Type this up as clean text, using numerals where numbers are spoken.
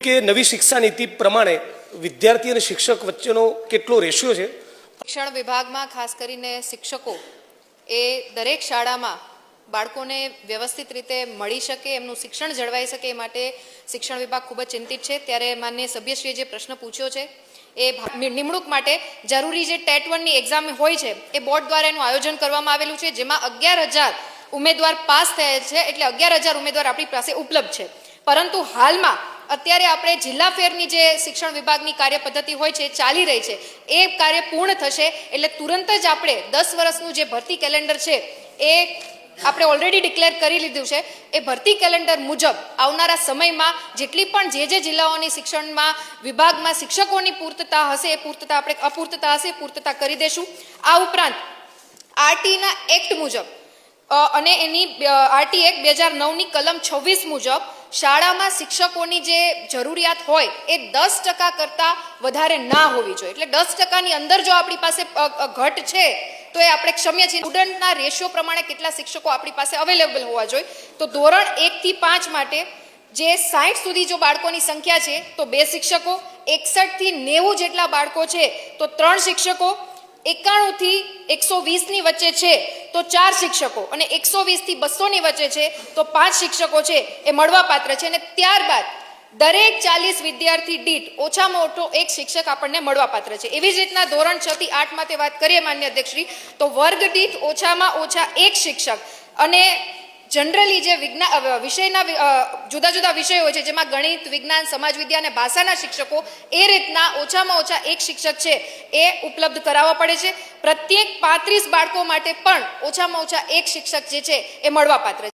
કે નવી શિક્ષા નીતિ પ્રમાણે વિદ્યાર્થી અને શિક્ષક વચ્ચેનો કેટલો રેશિયો છે? શિક્ષણ વિભાગમાં ખાસ કરીને શિક્ષકો એ દરેક શાળામાં બાળકોને વ્યવસ્થિત રીતે મળી શકે, એમનું શિક્ષણ જળવાઈ શકે એ માટે શિક્ષણ વિભાગ ખૂબ જ ચિંતિત છે। ત્યારે માનનીય સભ્યશ્રીએ જે પ્રશ્ન પૂછ્યો છે એ નિમણૂક માટે જરૂરી જે ટેટ 1ની એક્ઝામ હોય છે એ બોર્ડ દ્વારા એનું આયોજન કરવામાં આવેલું છે, જેમાં 11,000 ઉમેદવાર પાસ થયા છે, એટલે 11,000 ઉમેદવાર આપણી પાસે ઉપલબ્ધ છે। પરંતુ હાલમાં અત્યારે આપણે જિલ્લા ફેરની જે શિક્ષણ વિભાગની કાર્ય પદ્ધતિ હોય છે ચાલી રહી છે, એ કાર્ય પૂર્ણ થશે એટલે તુરંત જ આપણે 10 વર્ષનું જે ભરતી કેલેન્ડર છે એ આપણે ઓલરેડી ડિક્લેર કરી લીધું છે। એ ભરતી કેલેન્ડર મુજબ આવનારા સમયમાં જેટલી પણ જે જિલ્લાઓની શિક્ષણમાં વિભાગમાં શિક્ષકોની પૂર્તતા હશે એ પૂર્તતા આપણે અપૂર્તતા હશે પૂર્તતા કરી દેશું। આ ઉપરાંત આરટીના એક્ટ મુજબ અને એની આરટી એક્ટ 2009ની કલમ 26 મુજબ શાળામાં શિક્ષકોની જે જરૂરિયાત હોય એ 10% કરતાં વધારે ના હોવી જોઈએ, એટલે 10%ની અંદર જો આપણી પાસે ઘટ છે તો એ આપણે ક્ષમ્ય છીએ। સ્ટુડન્ટના રેશિયો પ્રમાણે કેટલા શિક્ષકો આપણી પાસે અવેલેબલ હોવા જોઈએ, તો ધોરણ 1 થી 5 માટે જે 60 સુધી જો બાળકોની સંખ્યા છે તો 2 શિક્ષકો, 61 થી 90 જેટલા બાળકો છે તો 3 શિક્ષકો, 91 થી 120ની વચ્ચે છે તો 4 શિક્ષકો અને 120 થી 200ની વચ્ચે છે તો 5 શિક્ષકો છે એ મળવાપાત્ર છે। અને ત્યારબાદ દરેક 40 વિદ્યાર્થી દીઠ ઓછામાં ઓછો 1 શિક્ષક આપણને મળવાપાત્ર છે। એવી જ રીતના ધોરણ 6 થી 8 માટે વાત કરીએ માન્ય અધ્યક્ષશ્રી, તો વર્ગ દીઠ ઓછામાં ઓછા 1 શિક્ષક અને જનરલી જે વિષયના જુદા જુદા વિષયો હોય છે જેમાં ગણિત, વિજ્ઞાન, સમાજ વિદ્યા અને ભાષાના શિક્ષકો એ રીતના ઓછામાં ઓછા 1 શિક્ષક છે એ ઉપલબ્ધ કરાવવા પડે છે। પ્રત્યેક 35 બાળકો માટે પણ ઓછામાં ઓછા 1 શિક્ષક જે છે એ મળવાપાત્ર છે।